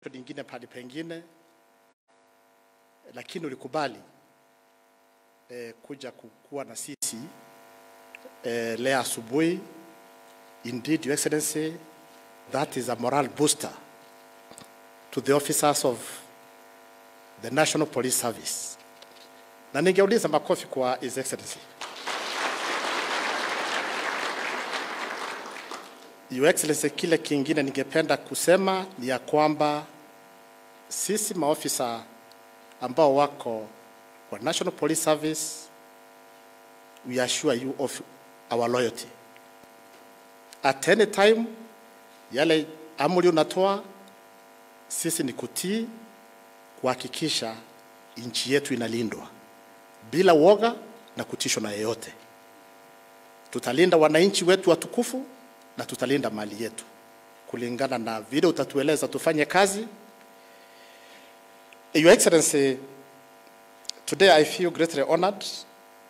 nyingine pale pengine, lakini ulikubali kuja kuwa na sisi leo asubuhi. Indeed, Your Excellency, that is a morale booster to the officers of the National Police Service. Na ningeuliza makofi kwa His Excellency. Your Excellency, kile kingine ningependa kusema ni ya kwamba sisi maofisa ambao wako kwa National Police Service, we assure you of our loyalty. At any time, yale amri unatoa, sisi ni kutii, kuhakikisha nchi yetu inalindwa bila woga na kutishwa na yeyote. Tutalinda wananchi wetu watukufu na tutalinda mali yetu kulingana na vile utatueleza tufanye kazi. Your Excellency, today I feel greatly honored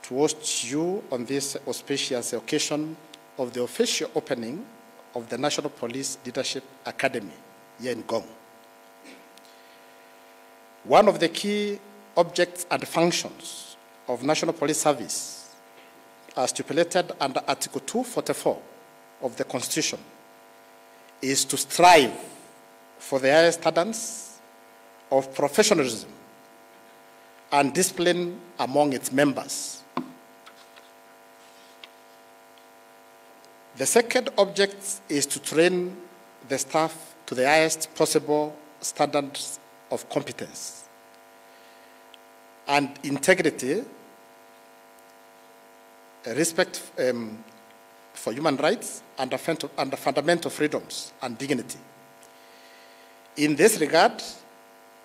to host you on this auspicious occasion of the official opening of the National Police Leadership Academy here in Gong. One of the key objects and functions of National Police Service, as stipulated under Article 244 of the Constitution, is to strive for the highest standards of professionalism and discipline among its members. The second object is to train the staff to the highest possible standards of competence and integrity, respect for human rights and the fundamental freedoms and dignity. In this regard,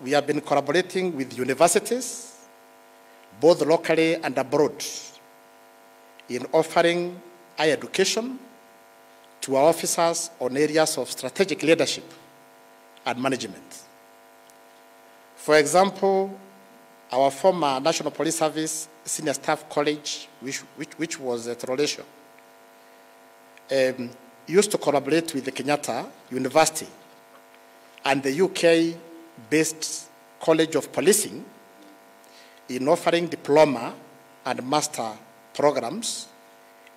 we have been collaborating with universities, both locally and abroad, in offering higher education to our officers on areas of strategic leadership and management. For example, our former National Police Service Senior Staff College, which was at Rolesho, used to collaborate with the Kenyatta University and the UK-based College of Policing in offering diploma and master programs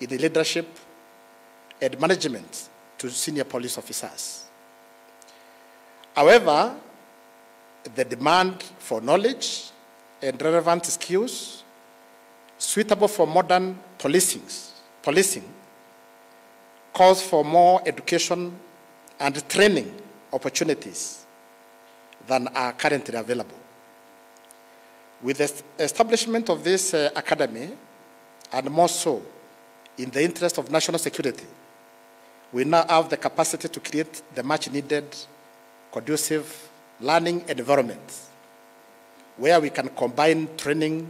in leadership and management to senior police officers. However, the demand for knowledge and relevant skills suitable for modern policing calls for more education and training opportunities than are currently available. With the establishment of this academy, and more so in the interest of national security, we now have the capacity to create the much needed conducive learning environment where we can combine training,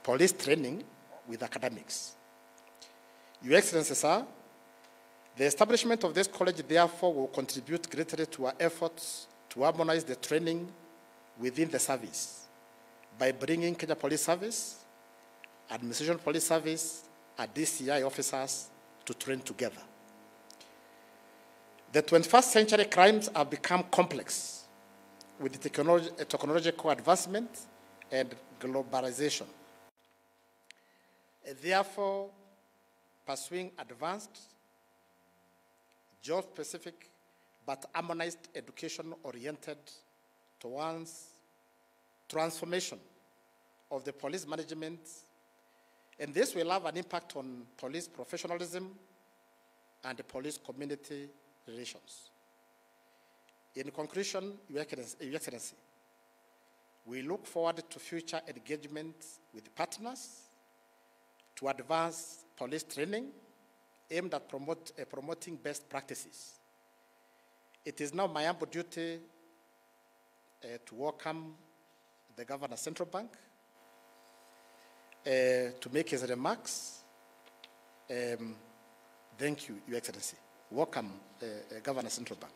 police training with academics. Your Excellency, sir, the establishment of this college therefore will contribute greatly to our efforts to harmonize the training within the service by bringing Kenya Police Service, Administration Police Service, and DCI officers to train together. The 21st century crimes have become complex with the technological advancement and globalization. Therefore, pursuing advanced, job-specific, but harmonized education oriented towards transformation of the police management, and this will have an impact on police professionalism and the police community relations. In conclusion, Your Excellency, we look forward to future engagement with partners to advance police training aimed at promoting best practices. It is now my humble duty to welcome the Governor Central Bank to make his remarks. Thank you, Your Excellency. Welcome, Governor Central Bank.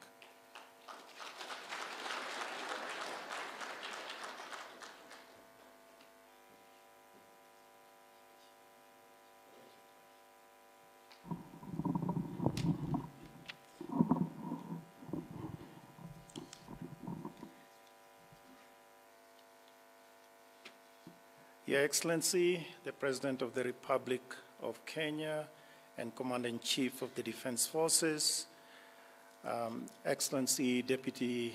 Your Excellency, the President of the Republic of Kenya and Commander-in-Chief of the Defense Forces, Excellency Deputy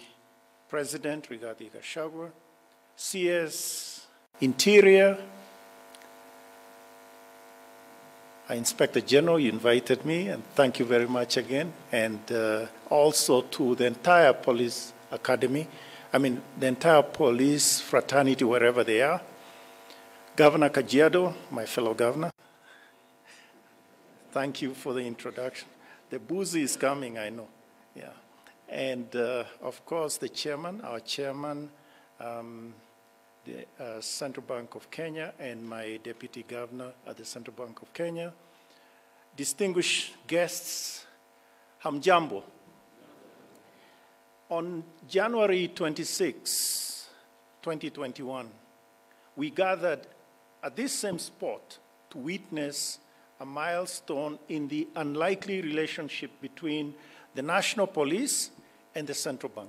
President Rigathi Gachagua, CS Interior, Inspector General, you invited me, and thank you very much again, and also to the entire police academy, the entire police fraternity, wherever they are. Governor Kajiado, my fellow governor, thank you for the introduction. The boozy is coming, I know, yeah. And of course, the chairman, our chairman, the Central Bank of Kenya, and my deputy governor at the Central Bank of Kenya. Distinguished guests, hamjambo. On January 26, 2021, we gathered at this same spot to witness a milestone in the unlikely relationship between the National Police and the Central Bank.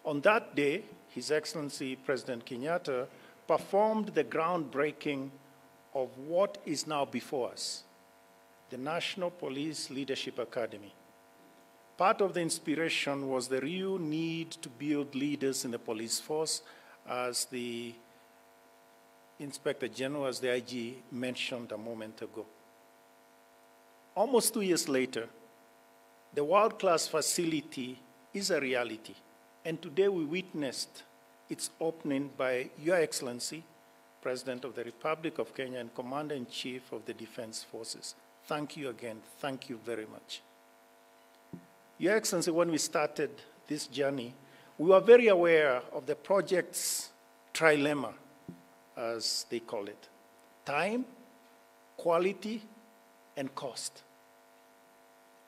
On that day, His Excellency President Kenyatta performed the groundbreaking of what is now before us, the National Police Leadership Academy. Part of the inspiration was the real need to build leaders in the police force, as the Inspector General, as the IG mentioned a moment ago. Almost 2 years later, the world-class facility is a reality, and today we witnessed its opening by Your Excellency, President of the Republic of Kenya and Commander-in-Chief of the Defense Forces. Thank you again. Thank you very much. Your Excellency, when we started this journey, we were very aware of the project's trilemma, as they call it: time, quality, and cost.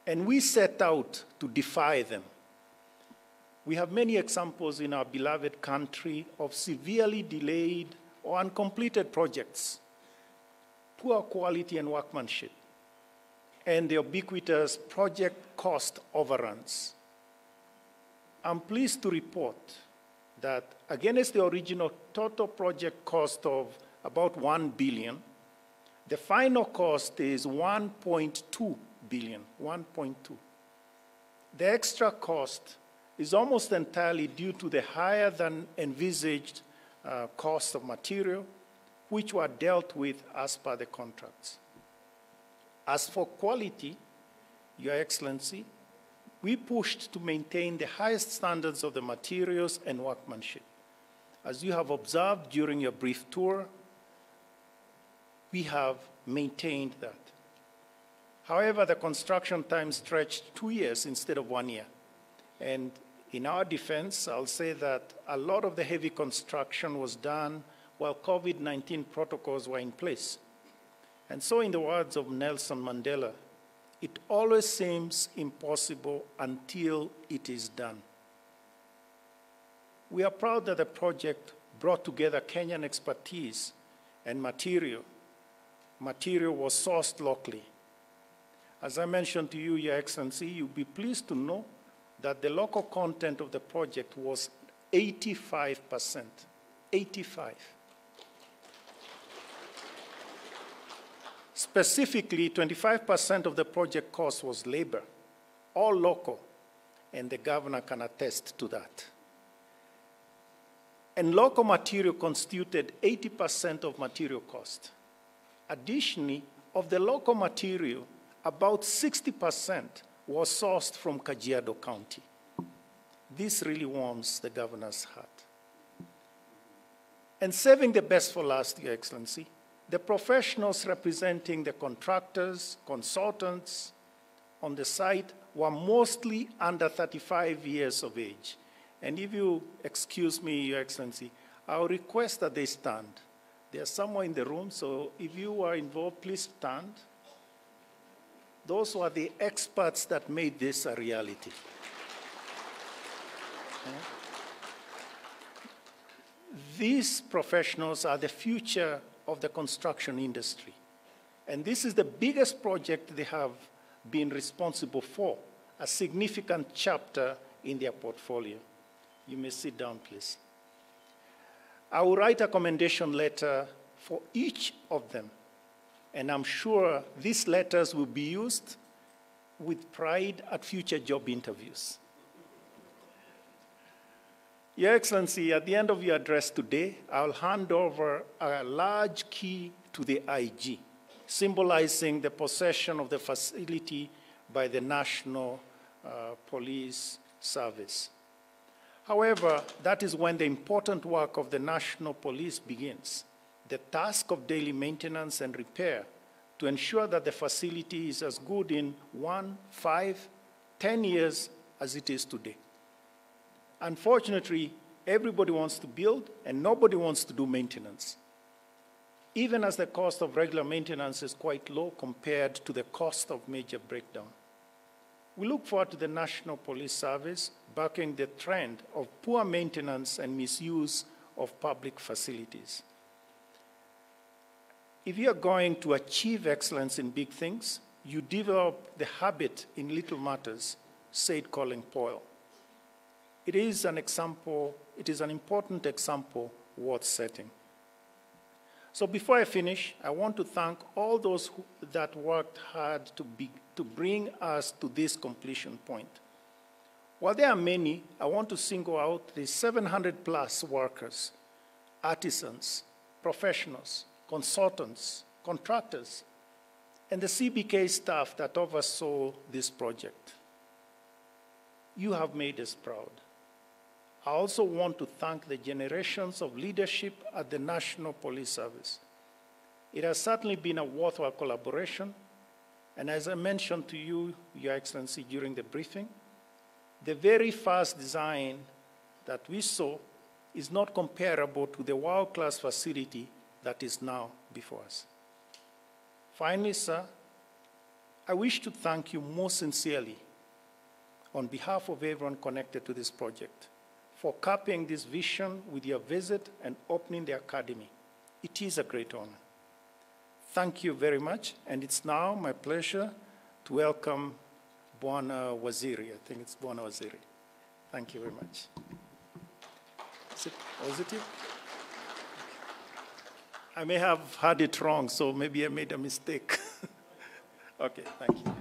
And we set out to defy them. We have many examples in our beloved country of severely delayed or uncompleted projects, poor quality and workmanship, and the ubiquitous project cost overruns. I'm pleased to report that against the original total project cost of about $1 billion, the final cost is $1.2 billion, 1.2. The extra cost is almost entirely due to the higher than envisaged cost of material, which were dealt with as per the contracts. As for quality, Your Excellency, we pushed to maintain the highest standards of the materials and workmanship. As you have observed during your brief tour, we have maintained that. However, the construction time stretched 2 years instead of 1 year. And in our defense, I'll say that a lot of the heavy construction was done while COVID-19 protocols were in place. And so, in the words of Nelson Mandela, it always seems impossible until it is done. We are proud that the project brought together Kenyan expertise and material. Material was sourced locally. As I mentioned to you, Your Excellency, you'll be pleased to know that the local content of the project was 85%. 85. Specifically, 25% of the project cost was labor, all local, and the governor can attest to that. And local material constituted 80% of material cost. Additionally, of the local material, about 60% was sourced from Kajiado County. This really warms the governor's heart. And saving the best for last, Your Excellency, the professionals representing the contractors, consultants on the site were mostly under 35 years of age. And if you excuse me, Your Excellency, I'll request that they stand. They are somewhere in the room, so if you are involved, please stand. Those were the experts that made this a reality. These professionals are the future of the construction industry. And this is the biggest project they have been responsible for, a significant chapter in their portfolio. You may sit down, please. I will write a commendation letter for each of them. And I'm sure these letters will be used with pride at future job interviews. Your Excellency, at the end of your address today, I'll hand over a large key to the IG, symbolizing the possession of the facility by the National Police Service. However, that is when the important work of the National Police begins, the task of daily maintenance and repair to ensure that the facility is as good in 1, 5, 10 years as it is today. Unfortunately, everybody wants to build and nobody wants to do maintenance, even as the cost of regular maintenance is quite low compared to the cost of major breakdown. We look forward to the National Police Service backing the trend of poor maintenance and misuse of public facilities. If you are going to achieve excellence in big things, you develop the habit in little matters, said Colin Powell. It is an important example worth setting. So before I finish, I want to thank all those that worked hard to bring us to this completion point. While there are many, I want to single out the 700 plus workers, artisans, professionals, consultants, contractors, and the CBK staff that oversaw this project. You have made us proud. I also want to thank the generations of leadership at the National Police Service. It has certainly been a worthwhile collaboration, and as I mentioned to you, Your Excellency, during the briefing, the very first design that we saw is not comparable to the world-class facility that is now before us. Finally, sir, I wish to thank you most sincerely on behalf of everyone connected to this project for capping this vision with your visit and opening the academy. It is a great honor. Thank you very much, and it's now my pleasure to welcome Bwana Waziri. I think it's Bwana Waziri. Thank you very much. Was it you? I may have had it wrong, so maybe I made a mistake. Okay, thank you.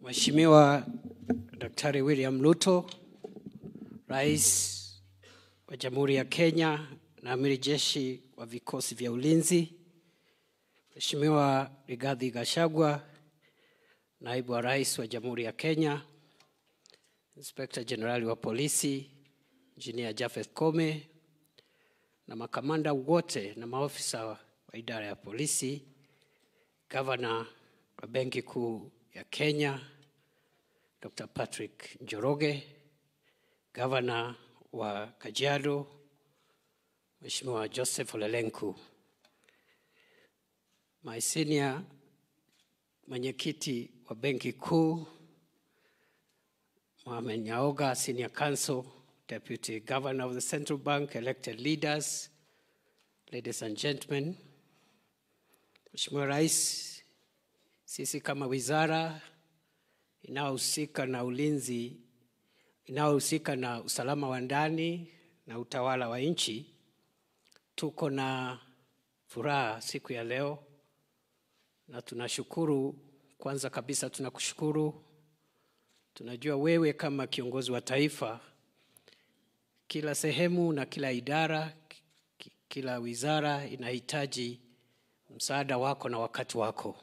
Mheshimiwa Daktari William Ruto, Rais wa Jamhuri ya Kenya na Amiri Jeshi wa Vikosi vya Ulinzi, Mheshimiwa Rigathi Gachagua, Naibu wa Rais wa Jamhuri ya Kenya, Inspector General wa Polisi, Engineer Japheth Kome, na makamanda wote na maofisa wa idara ya polisi, Governor wa Benki Kuu ya Kenya, Dr. Patrick Njoroge, Governor wa Kajiado, Mheshimiwa Joseph Olelenku, my senior mwenyekiti wa Benki Kuu, Mohamed Nyaoga, Senior Counsel, Deputy Governor of the Central Bank, elected leaders, ladies and gentlemen. Mheshimiwa Rais, sisi kama wizara inayohusika na ulinzi, inayohusika na usalama wa ndani na utawala wa nchi, tuko na furaha siku ya leo na tunashukuru. Kwanza kabisa tunakushukuru. Tunajua wewe kama kiongozi wa taifa, kila sehemu na kila idara, kila wizara inahitaji msaada wako na wakati wako.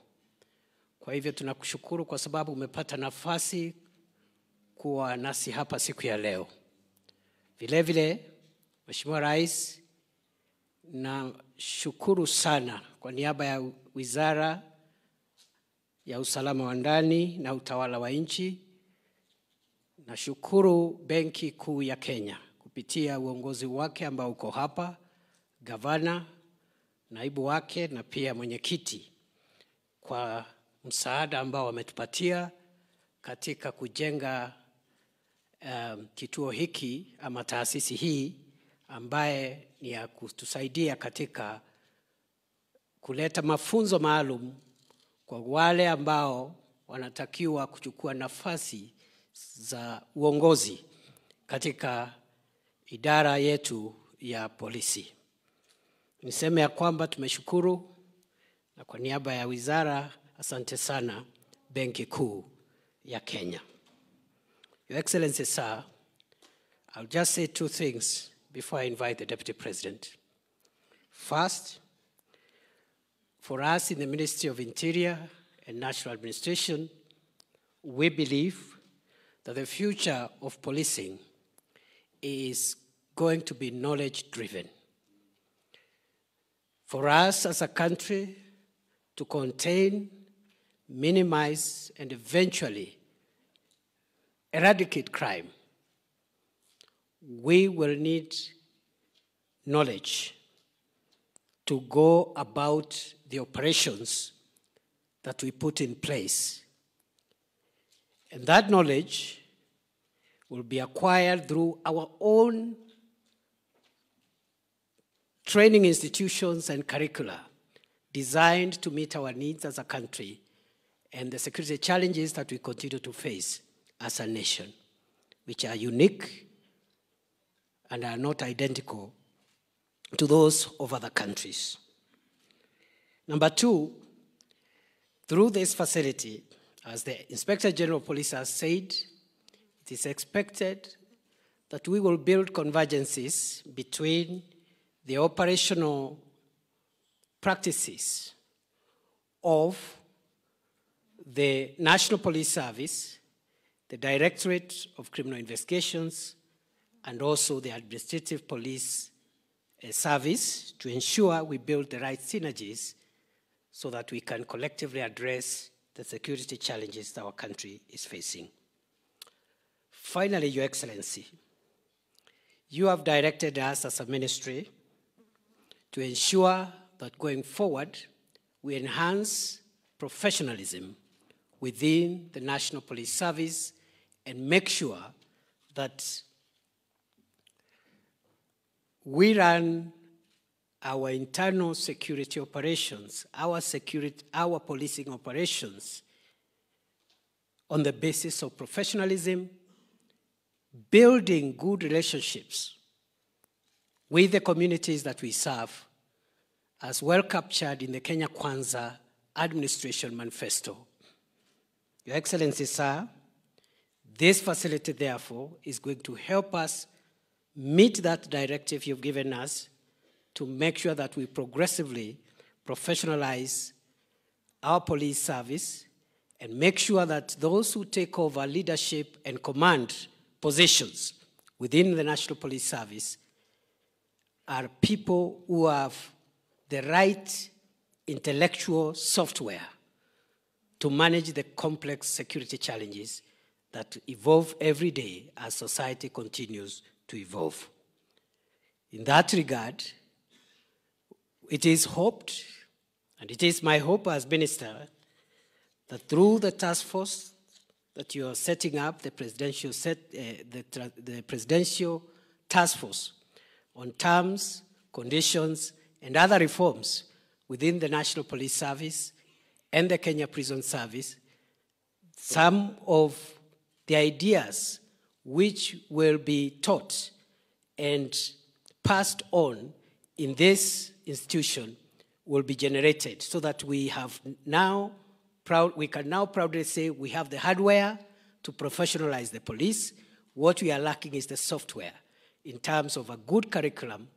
Kwa hivyo tunakushukuru kwa sababu umepata nafasi kuwa nasi hapa siku ya leo. Vile vile, Mheshimiwa Rais, na shukuru sana kwa niaba ya Wizara ya Usalama wa Ndani na Utawala wa Nchi. Na shukuru Benki Kuu ya Kenya kupitia uongozi wake ambao uko hapa, gavana, naibu wake na pia mwenyekiti, kwa msaada ambao wametupatia katika kujenga kituo hiki ama taasisi hii ambaye ni ya kutusaidia katika kuleta mafunzo maalum kwa wale ambao wanatakiwa kuchukua nafasi za uongozi katika idara yetu ya polisi. Niseme ya kwamba tumeshukuru, na kwa niaba ya wizara asante sana Benki Kuu ya Kenya. Your Excellency, sir, I'll just say two things before I invite the Deputy President. First, for us in the Ministry of Interior and National Administration, we believe that the future of policing is going to be knowledge-driven. For us as a country to contain, minimize, and eventually eradicate crime, we will need knowledge to go about the operations that we put in place. And that knowledge will be acquired through our own training institutions and curricula designed to meet our needs as a country and the security challenges that we continue to face as a nation, which are unique and are not identical to those of other countries. Number two, through this facility, as the Inspector General of Police has said, it is expected that we will build convergences between the operational practices of the National Police Service, the Directorate of Criminal Investigations, and also the Administrative Police Service to ensure we build the right synergies so that we can collectively address the security challenges that our country is facing. Finally, Your Excellency, you have directed us as a ministry to ensure that going forward, we enhance professionalism within the National Police Service and make sure that we run our internal security operations, our policing operations on the basis of professionalism, building good relationships with the communities that we serve, as well captured in the Kenya Kwanza Administration Manifesto. Your Excellency, sir, this facility, therefore, is going to help us meet that directive you've given us to make sure that we progressively professionalize our police service and make sure that those who take over leadership and command positions within the National Police Service are people who have the right intellectual software to manage the complex security challenges that evolve every day as society continues to evolve. In that regard, it is hoped, and it is my hope as minister, that through the task force that you are setting up, the presidential task force on terms, conditions, and other reforms within the National Police Service and the Kenya Prison Service, some of the ideas which will be taught and passed on in this institution will be generated so that we can now proudly say we have the hardware to professionalize the police. What we are lacking is the software in terms of a good curriculum,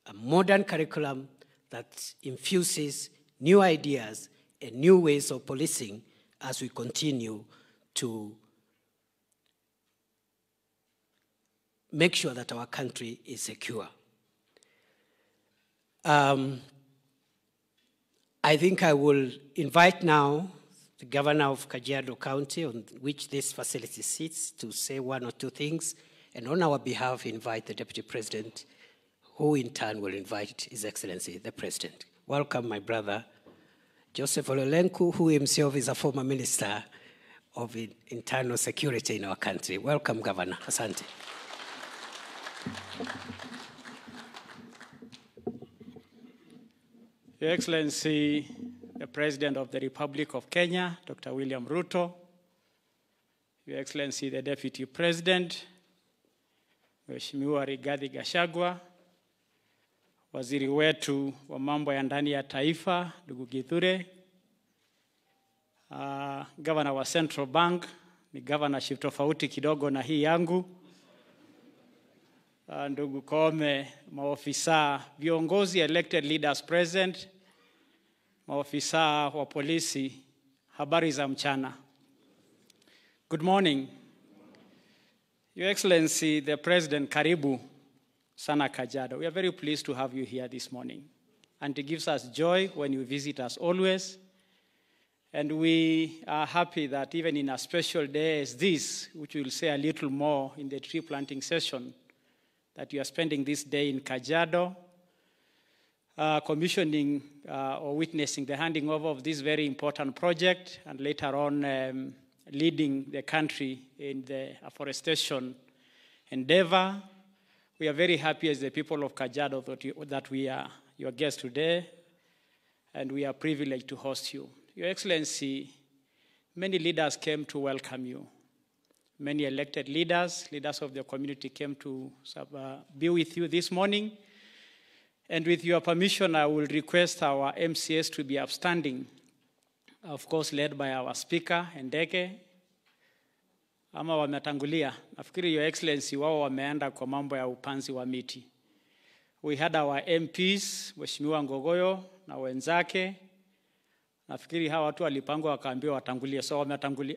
a modern curriculum that infuses new ideas and new ways of policing as we continue to make sure that our country is secure. I think I will invite now the governor of Kajiado County, on which this facility sits, to say one or two things, and on our behalf invite the Deputy President, who in turn will invite His Excellency, the President. Welcome, my brother, Joseph Olelenku, who himself is a former minister of internal security in our country. Welcome, Governor. Asante. Your Excellency, the President of the Republic of Kenya, Dr. William Ruto, Your Excellency, the Deputy President, Mheshimiwa Rigathi Gachagua, Waziri wetu wa mambo ya ndani ya taifa, ndugu Githure, Governor wa Central Bank, ni governorship tofauti kidogo na hii yangu, ndugu Kome, maofisa, viongozi, elected leaders present, maofisa wa polisi, habari za mchana. Good morning. Your Excellency, the President, karibu sana Kajiado. We are very pleased to have you here this morning. And it gives us joy when you visit us always. And we are happy that even in a special day as this, which we will say a little more in the tree planting session, that you are spending this day in Kajiado, commissioning or witnessing the handing over of this very important project, and later on leading the country in the afforestation endeavor. We are very happy as the people of Kajiado that we are your guests today, and we are privileged to host you. Your Excellency, many leaders came to welcome you. Many elected leaders of the community came to be with you this morning. And with your permission, I will request our MCS to be upstanding, of course led by our Speaker, Ndege. Ama wametangulia. Nafikiri Your Excellency wao wameenda kwa mambo ya upanzi wa miti. We had our MPs, Mheshimiwa Ngogoyo na wenzake. Nafikiri hawa watu walipangwa wakaambiwa watangulie, so wametangulia.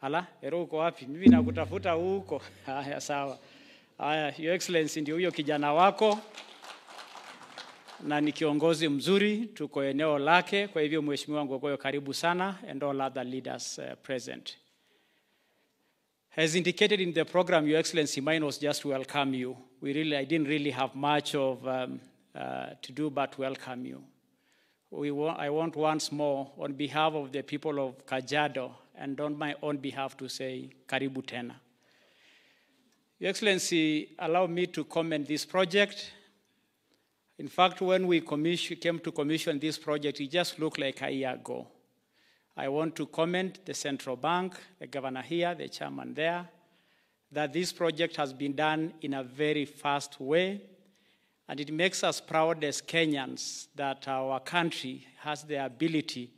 Ala, ero uko wapi? Mimi nakutafuta huko. Haya, sawa. Haya, Your Excellency, ndio huyo kijana wako. Na ni kiongozi mzuri, tuko eneo lake. Kwa hivyo Mheshimiwa Ngogoyo, karibu sana, and all other leaders present. As indicated in the program, Your Excellency, mine was just to welcome you. I didn't really have much of to do but welcome you. I want once more, on behalf of the people of Kajiado and on my own behalf, to say, karibu tena. Your Excellency, allow me to comment this project. In fact, when we came to commission this project, it just looked like a year ago. I want to comment the Central Bank, the governor here, the chairman there, that this project has been done in a very fast way. And it makes us proud as Kenyans that our country has the ability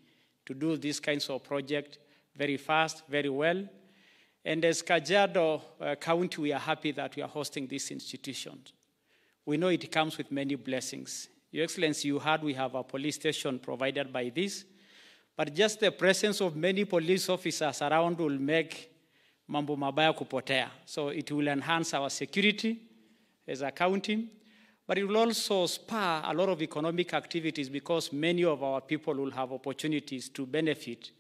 to do these kinds of projects very fast, very well. And as Kajiado County, we are happy that we are hosting this institution. We know it comes with many blessings. Your Excellency, you heard we have a police station provided by this, but just the presence of many police officers around will make mambo mabaya kupotea. So it will enhance our security as a county. But it will also spur a lot of economic activities because many of our people will have opportunities to benefit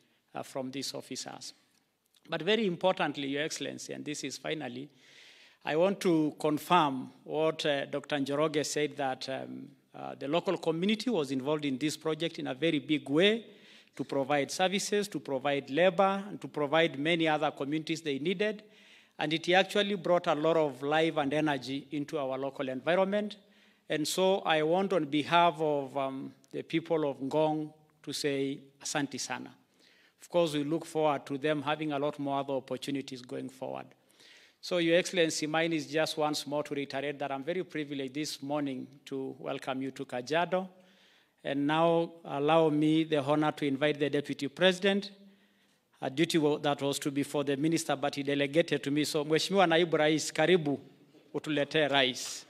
from these officers. But very importantly, Your Excellency, and this is finally, I want to confirm what Dr. Njoroge said, that the local community was involved in this project in a very big way to provide services, to provide labor, and to provide many other communities they needed. And it actually brought a lot of life and energy into our local environment. And so I want, on behalf of the people of Ngong, to say asante sana. Of course, we look forward to them having a lot more other opportunities going forward. So, Your Excellency, mine is just once more to reiterate that I'm very privileged this morning to welcome you to Kajiado. And now allow me the honor to invite the Deputy President, a duty that was to be for the Minister, but he delegated to me. So, Mheshimiwa Naibu Rais, karibu utuletee rais.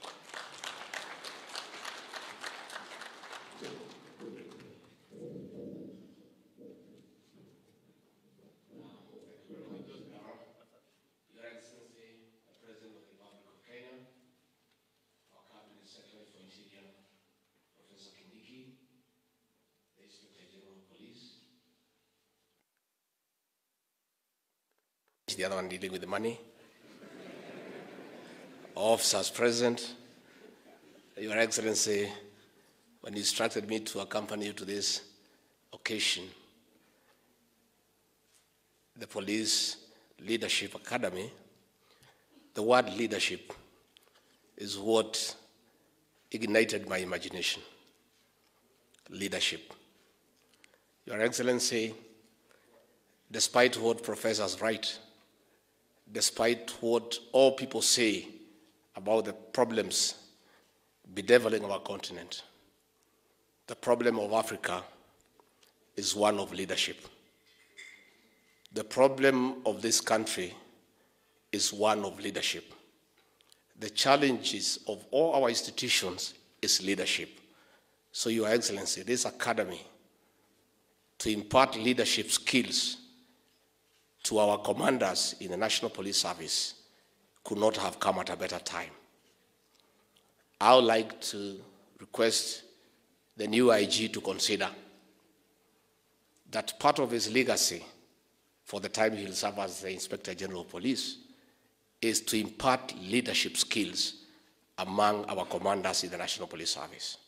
The other one dealing with the money. Officers present, Your Excellency, when you instructed me to accompany you to this occasion, the Police Leadership Academy, the word leadership is what ignited my imagination. Leadership. Your Excellency, despite what professors write, despite what all people say about the problems bedeviling our continent, the problem of Africa is one of leadership. The problem of this country is one of leadership. The challenges of all our institutions is leadership. So, Your Excellency, this academy, to impart leadership skills to our commanders in the National Police Service, could not have come at a better time. I would like to request the new IG to consider that part of his legacy for the time he will serve as the Inspector General of Police is to impart leadership skills among our commanders in the National Police Service.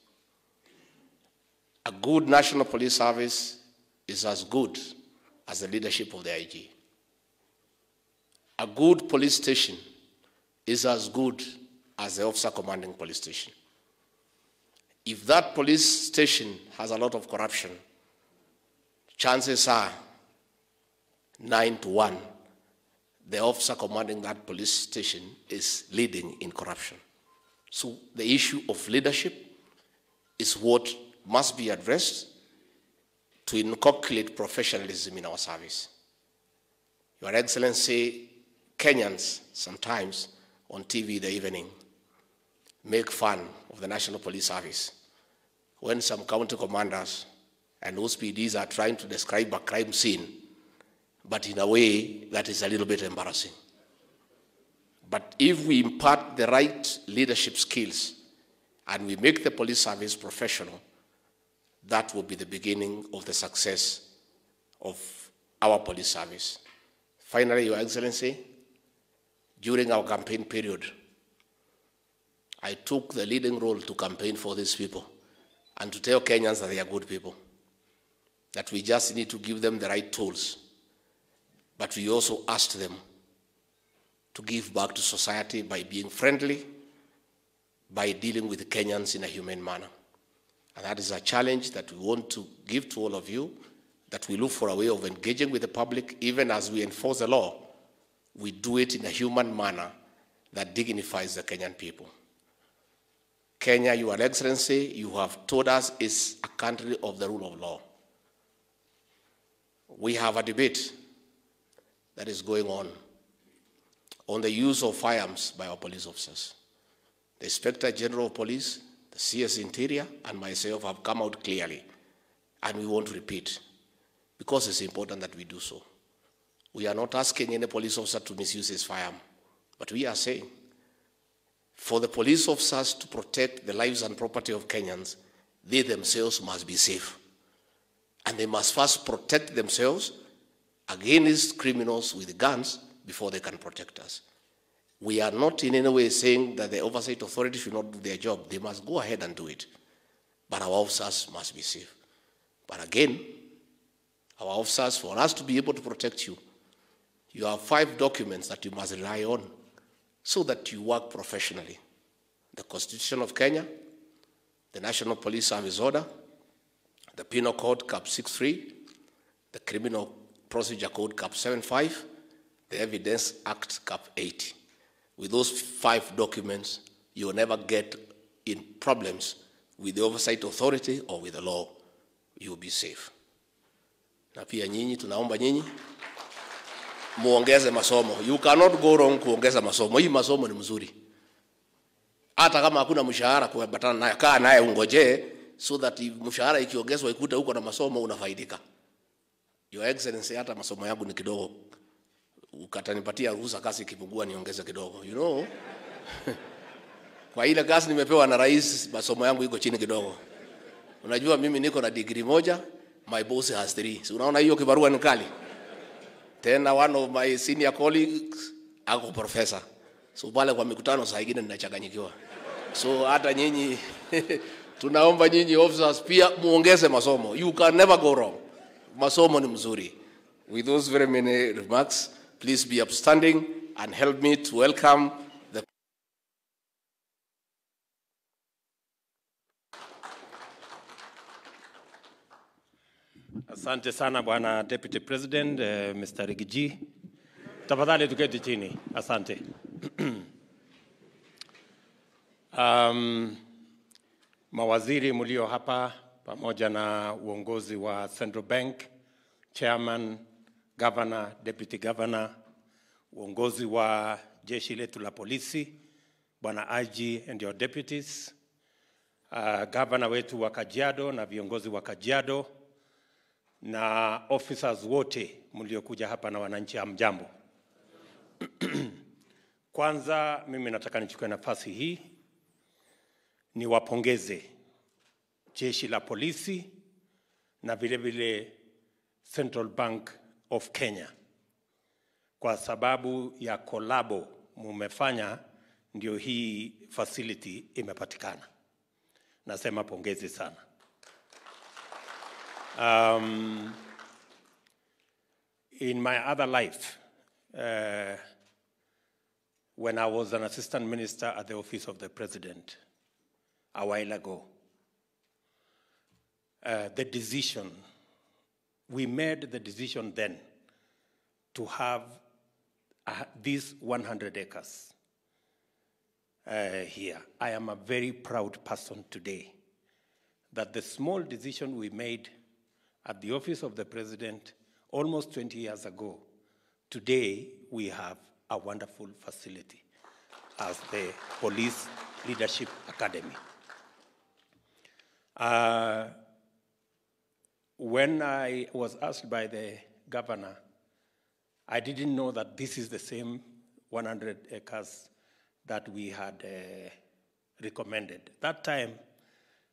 A good National Police Service is as good as the leadership of the IG. A good police station is as good as the officer commanding police station. If that police station has a lot of corruption, chances are 9-1, the officer commanding that police station is leading in corruption. So the issue of leadership is what must be addressed to inculcate professionalism in our service. Your Excellency, Kenyans sometimes on TV in the evening make fun of the National Police Service when some county commanders and Hbds are trying to describe a crime scene, but in a way that is a little bit embarrassing. But if we impart the right leadership skills and we make the police service professional, that will be the beginning of the success of our police service. Finally, Your Excellency, during our campaign period, I took the leading role to campaign for these people and to tell Kenyans that they are good people, that we just need to give them the right tools. But we also asked them to give back to society by being friendly, by dealing with Kenyans in a humane manner. And that is a challenge that we want to give to all of you, that we look for a way of engaging with the public. Even as we enforce the law, we do it in a human manner that dignifies the Kenyan people. Kenya, Your Excellency, you have told us is a country of the rule of law. We have a debate that is going on the use of firearms by our police officers. The Inspector General of Police, the CS Interior, and myself have come out clearly, and we won't repeat, because it's important that we do so. We are not asking any police officer to misuse his firearm, but we are saying, for the police officers to protect the lives and property of Kenyans, they themselves must be safe. And they must first protect themselves against criminals with guns before they can protect us. We are not in any way saying that the oversight authority should not do their job. They must go ahead and do it. But our officers must be safe. But again, our officers, for us to be able to protect you, you have 5 documents that you must rely on so that you work professionally. The Constitution of Kenya, the National Police Service Order, the Penal Code Cap 63, the Criminal Procedure Code Cap 75, the Evidence Act Cap 80. With those 5 documents, you will never get in problems with the oversight authority or with the law. You will be safe. Na pia nyinyi, tunaomba nyinyi muongeze masomo. You cannot go wrong kuongeza masomo. Hii masomo ni mzuri. Hata kama hakuna mshahara kuambatana naye, kaa naye ungoje, so that mshahara ikiongezwa ikuta huko na masomo unafaidika. Your Excellency, hata masomo yangu ni kidogo. Ukatanipatia ruhusa kazi ikipungua niongeze kidogo. You know? Kwa ile kazi nimepewa na rais, masomo yangu iko chini kidogo. Unajua mimi niko na degree moja, my boss has 3. So unaona hiyo kibarua ni kali. Tena one of my senior colleagues ako professor. So pale kwa mikutano saa nyingine ninachanganyikiwa. So hata nyinyi tunaomba nyinyi officers pia muongeze masomo. You can never go wrong. Masomo ni mzuri. with those very many remarks, please be upstanding and help me to welcome the Asante sana Bwana Deputy President, Mr. Rigiji. Tafadhali tuketi chini. Asante. Mawaziri mulio hapa pamoja na uongozi wa Central Bank, Chairman, Governor, Deputy Governor, uongozi wa jeshi letu la polisi, Bwana IG and your deputies, Governor wetu wa Kajiado na viongozi wa Kajiado, na officers wote mliokuja hapa na wananchi, hamjambo. Kwanza mimi nataka nichukue nafasi hii niwapongeze jeshi la polisi na vile vile Central Bank of Kenya kwa sababu ya kolabo mumefanya, ndio hii facility imepatikana. Nasema pongezi sana. In my other life, when I was an assistant minister at the office of the president a while ago, we made the decision then to have these 100 acres here. I am a very proud person today that the small decision we made at the office of the president almost 20 years ago, today we have a wonderful facility as the Police Leadership Academy. When I was asked by the governor, I didn't know that this is the same 100 acres that we had recommended. That time,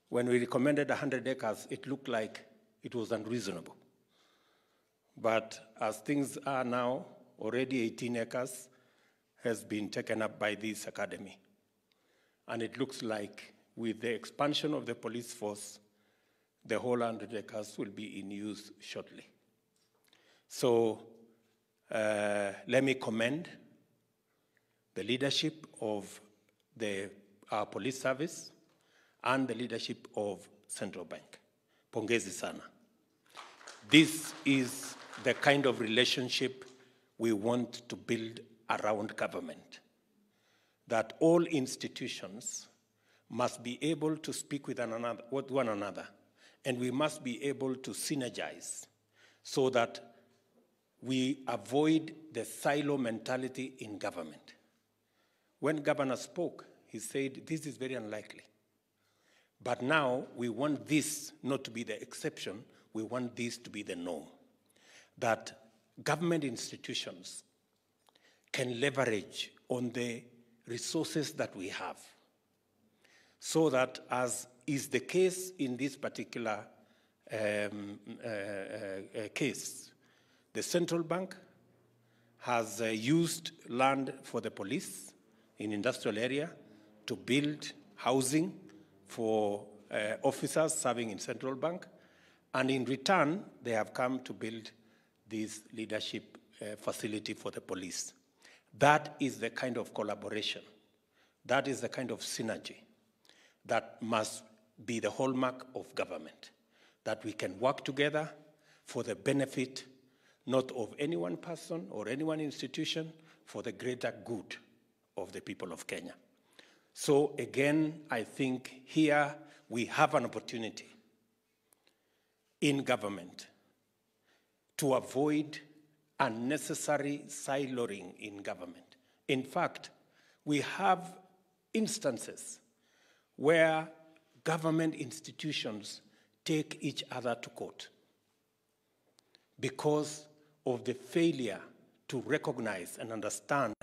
when we recommended 100 acres, it looked like it was unreasonable. But as things are now, already 18 acres has been taken up by this academy. And it looks like with the expansion of the police force, the whole 100 acres will be in use shortly. So let me commend the leadership of our police service and the leadership of Central Bank. Pongezi sana. This is the kind of relationship we want to build around government, that all institutions must be able to speak with one another, and we must be able to synergize so that we avoid the silo mentality in government. When governor spoke, he said, this is very unlikely. But now we want this not to be the exception, we want this to be the norm. That government institutions can leverage on the resources that we have. So that, as is the case in this particular case, the central bank has used land for the police in industrial area to build housing for officers serving in central bank, and in return, they have come to build this leadership facility for the police. That is the kind of collaboration, that is the kind of synergy that must be the hallmark of government, that we can work together for the benefit not of any one person or any one institution, for the greater good of the people of Kenya. So again, I think here we have an opportunity in government to avoid unnecessary siloing in government. In fact, we have instances where government institutions take each other to court because of the failure to recognize and understand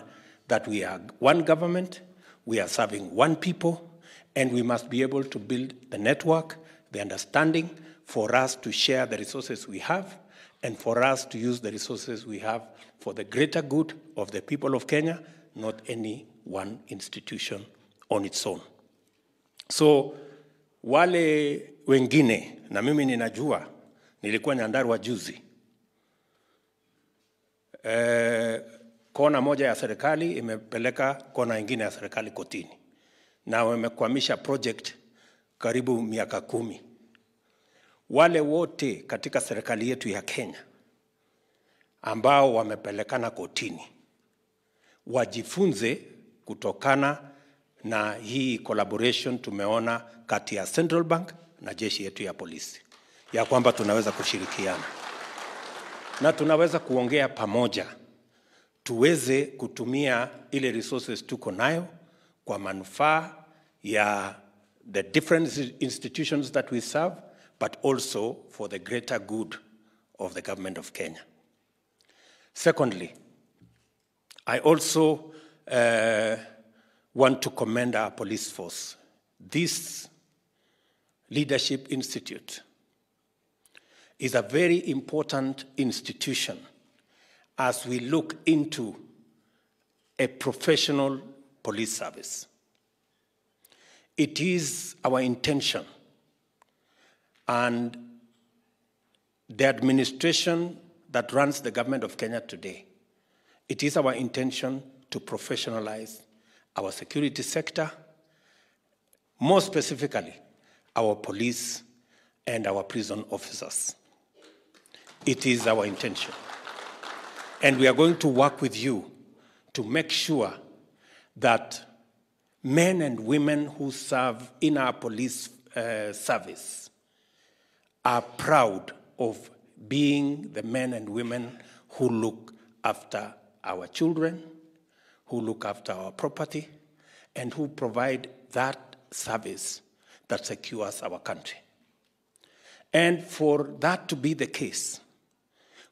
that we are one government, we are serving one people, and we must be able to build the network, the understanding for us to share the resources we have and for us to use the resources we have for the greater good of the people of Kenya, not any one institution on its own. So wale wengine, na mimi ninajua, nilikuwa Nyandarua juzi, kona moja ya serikali imepeleka kona ingine ya serikali kotini, na wamekwamisha project karibu miaka 10. Wale wote katika serikali yetu ya Kenya ambao wamepelekana kotini wajifunze kutokana na hii collaboration tumeona kati ya Central Bank na jeshi yetu ya polisi, ya kwamba tunaweza kushirikiana na tunaweza kuongea pamoja, tuweze kutumia ile resources tuko nayo kwa manufaa ya the different institutions that we serve, but also for the greater good of the government of Kenya. Secondly, I also want to commend our police force. This Leadership Institute is a very important institution as we look into a professional police service. It is our intention, and the administration that runs the government of Kenya today, it is our intention to professionalize our security sector, more specifically, our police and our prison officers. It is our intention. And we are going to work with you to make sure that men and women who serve in our police service are proud of being the men and women who look after our children, who look after our property, and who provide that service that secures our country. And for that to be the case,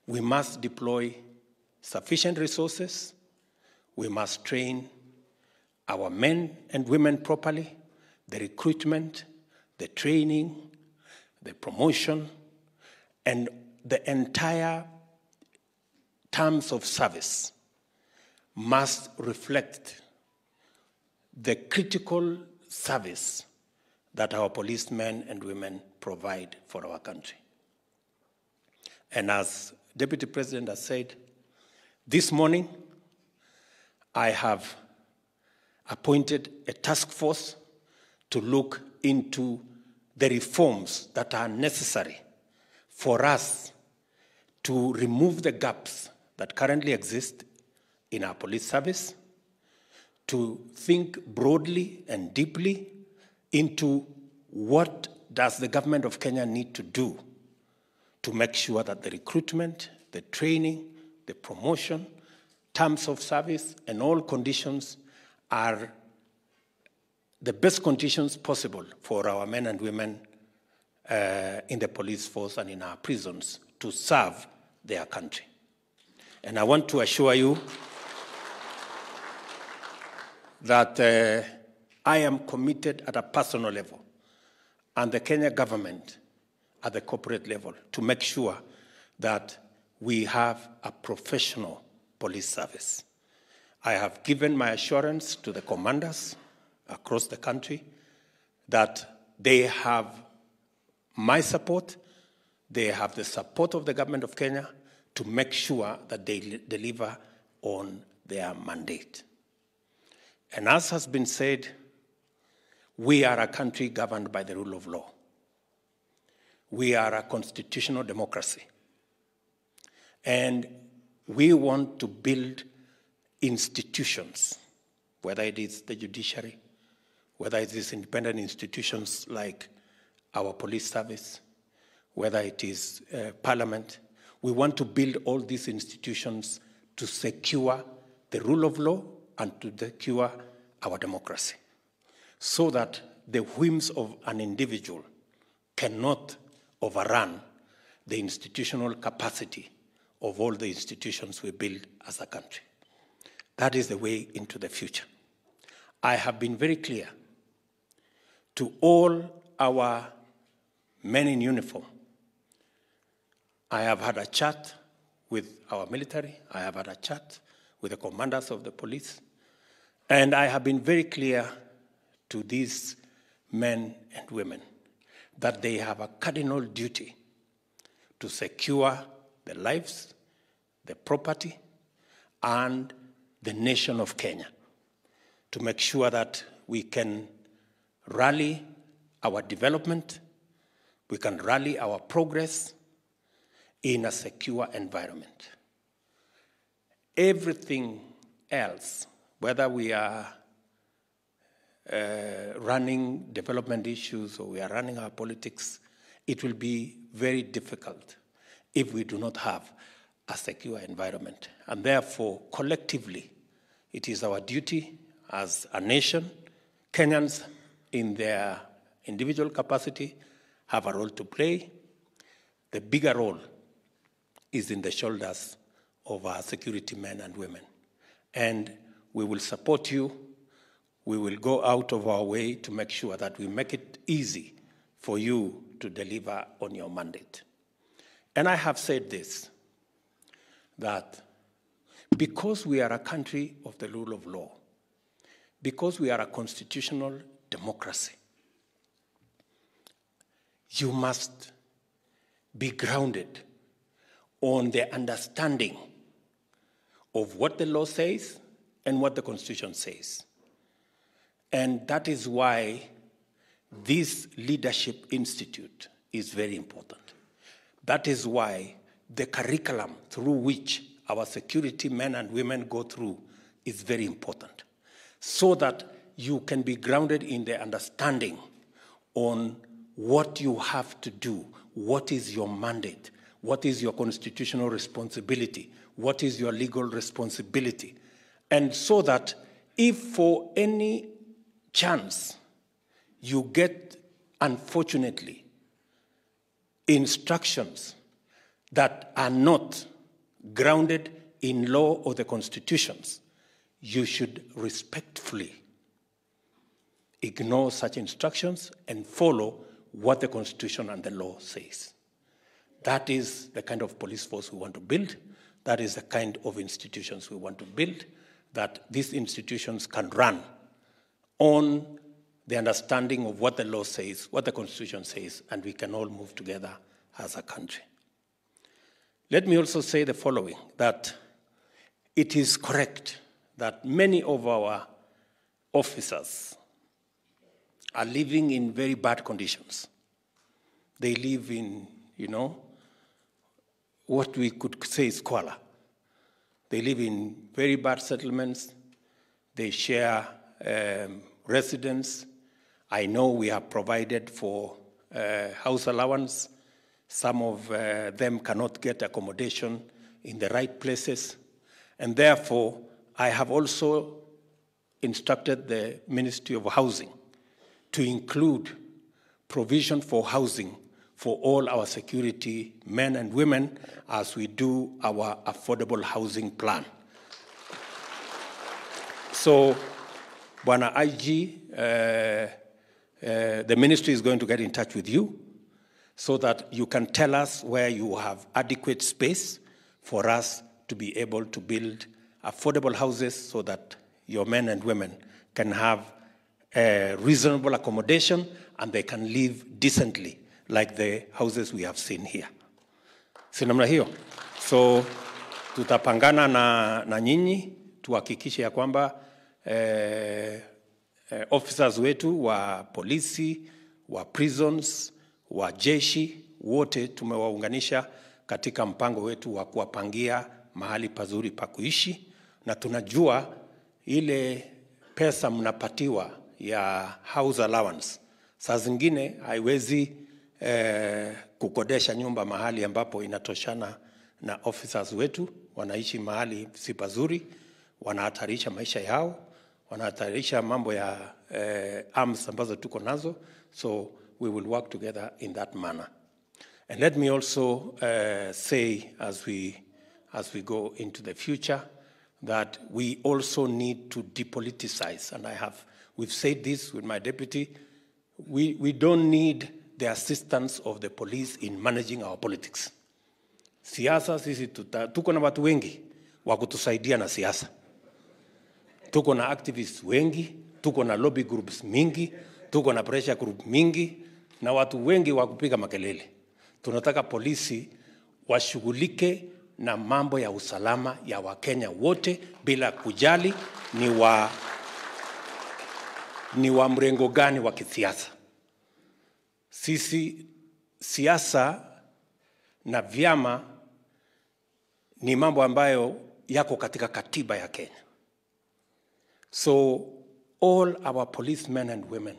we must deploy sufficient resources, we must train our men and women properly, the recruitment, the training, the promotion, and the entire terms of service must reflect the critical service that our policemen and women provide for our country. And as Deputy President has said, this morning I have appointed a task force to look into the reforms that are necessary for us to remove the gaps that currently exist in our police service, to think broadly and deeply into what does the government of Kenya need to do to make sure that the recruitment, the training, the promotion, terms of service, and all conditions are the best conditions possible for our men and women in the police force and in our prisons to serve their country. And I want to assure you that I am committed at a personal level, and the Kenya government at the corporate level, to make sure that we have a professional police service. I have given my assurance to the commanders across the country that they have my support, they have the support of the government of Kenya to make sure that they deliver on their mandate. And as has been said, we are a country governed by the rule of law. We are a constitutional democracy. And we want to build institutions, whether it is the judiciary, whether it is independent institutions like our police service, whether it is parliament. We want to build all these institutions to secure the rule of law and to secure our democracy, so that the whims of an individual cannot overrun the institutional capacity of all the institutions we build as a country. That is the way into the future. I have been very clear to all our men in uniform. I have had a chat with our military. I have had a chat with the commanders of the police. And I have been very clear to these men and women that they have a cardinal duty to secure the lives, the property, and the nation of Kenya to make sure that we can rally our development, we can rally our progress in a secure environment. Everything else, whether we are running development issues or we are running our politics, it will be very difficult if we do not have a secure environment. And therefore, collectively, it is our duty as a nation. Kenyans, in their individual capacity, have a role to play. The bigger role is in the shoulders of our security men and women. And we will support you. We will go out of our way to make sure that we make it easy for you to deliver on your mandate. And I have said this, that because we are a country of the rule of law, because we are a constitutional democracy, you must be grounded on the understanding of what the law says and what the Constitution says. And that is why this Leadership Institute is very important. That is why the curriculum through which our security men and women go through is very important, so that you can be grounded in the understanding on what you have to do, what is your mandate, what is your constitutional responsibility, what is your legal responsibility. And so that if for any chance you get, unfortunately, instructions that are not grounded in law or the constitutions, you should respectfully ignore such instructions and follow what the Constitution and the law says. That is the kind of police force we want to build. That is the kind of institutions we want to build, that these institutions can run on the understanding of what the law says, what the Constitution says, and we can all move together as a country. Let me also say the following, that it is correct that many of our officers are living in very bad conditions. They live in, what we could say is squalor. They live in very bad settlements. They share residence. I know we have provided for house allowance. Some of them cannot get accommodation in the right places. And therefore, I have also instructed the Ministry of Housing to include provision for housing for all our security men and women as we do our affordable housing plan. So, Bwana IG, the ministry is going to get in touch with you so that you can tell us where you have adequate space for us to be able to build affordable houses so that your men and women can have reasonable accommodation and they can live decently like the houses we have seen here. Si namna hiyo? So tutapangana na nyinyi tuhakikishe ya kwamba officers wetu wa polisi, wa prisons, wa jeshi wote tumewaunganisha katika mpango wetu wa kuwapangia mahali pazuri pa kuishi, na tunajua ile pesa mnapatiwa ya house allowance saa zingine haiwezi kukodesha nyumba mahali ambapo inatoshana na officers wetu. Wanaishi mahali si pazuri, wanahatarisha maisha yao, wanahatarisha mambo ya arms ambazo tuko nazo. So we will work together in that manner. And let me also say as we go into the future that we also need to depoliticize. And we've said this with my deputy, we don't need the assistance of the police in managing our politics. Siasa sisi tuko na watu wengi wa kutusaidia na siasa. Tuko na activists wengi, tuko na lobby groups mingi, tuko na pressure group mingi, na watu wengi wa kupiga makelele. Tunataka polisi washughulike na mambo ya usalama ya Wakenya wote bila kujali ni wa mrengo gani wa kisiasa. Sisi siasa na vyama ni mambo ambayo yako katika katiba ya Kenya. So all our policemen and women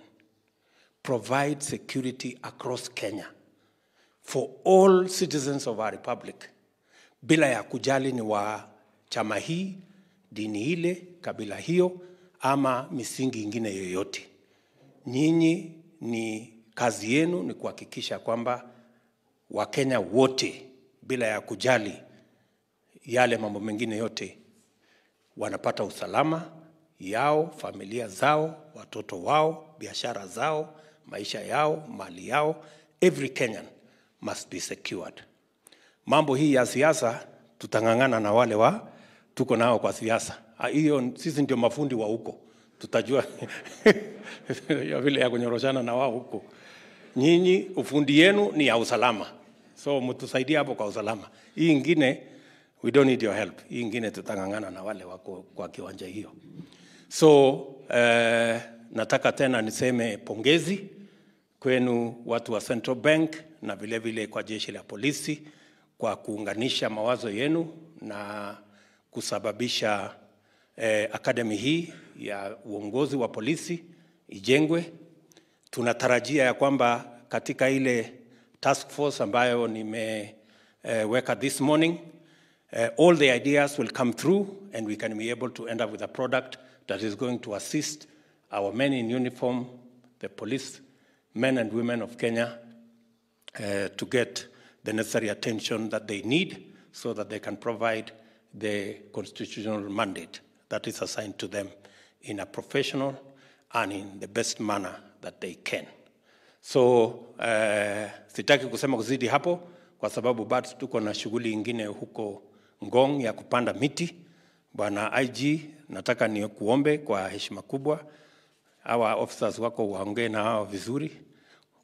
provide security across Kenya for all citizens of our republic, bila ya kujali ni wa chama hii, dini ile, kabila hiyo, ama misingi ingine yoyote. Nyinyi ni kazi yenu ni kuhakikisha kwamba Wakenya wote, bila ya kujali yale mambo mengine yote, wanapata usalama yao, familia zao, watoto wao, biashara zao, maisha yao, mali yao. Every Kenyan must be secured. Mambo hii ya siasa tutangangana na wale tuko nao kwa siasa. Hiyo sisi ndio mafundi wa huko. Tutajua ya vile ya kunyoroshana na wao huko. Nyinyi ufundi yenu ni ya usalama. So mtusaidie hapo kwa usalama. Hii ingine we don't need your help. Hii ingine tutangangana na wale wako kwa kiwanja hiyo. So nataka tena niseme pongezi kwenu watu wa Central Bank na vile vile kwa jeshi la polisi kwa kuunganisha mawazo yenu na kusababisha akademi hii ya uongozi wa polisi ijengwe. Tunatarajia ya kwamba katika ile task force ambayo nimeweka this morning, all the ideas will come through and we can be able to end up with a product that is going to assist our men in uniform, the police men and women of Kenya, to get the necessary attention that they need so that they can provide the constitutional mandate that is assigned to them in a professional and in the best manner that they can. So, sitaki kusema kuzidi hapo kwa sababu bado tuko na shughuli ingine huko Ngong ya kupanda miti. Bwana IG, nataka ni kuombe kwa heshima kubwa hawa officers wako waongee na hao vizuri,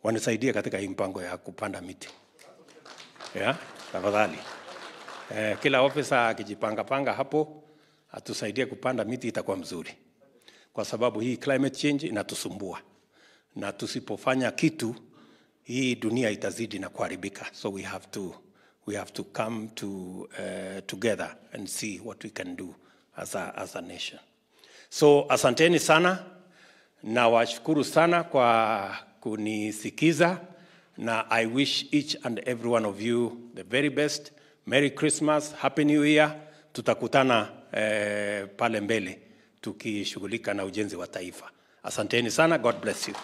wanisaidie katika hii mpango ya kupanda miti. Tafadhali. Kila officer akijipanga hapo atusaidie kupanda miti itakuwa mzuri. Kwa sababu hii climate change inatusumbua. Na tusipofanya kitu hii dunia itazidi na kuharibika. So we have to come together and see what we can do as a nation. So asanteni sana na washukuru sana kwa kunisikiza na I wish each and every one of you the very best. Merry Christmas, Happy New Year. Tutakutana pale mbele tukishughulika na ujenzi wa taifa. Asanteni sana. God bless you.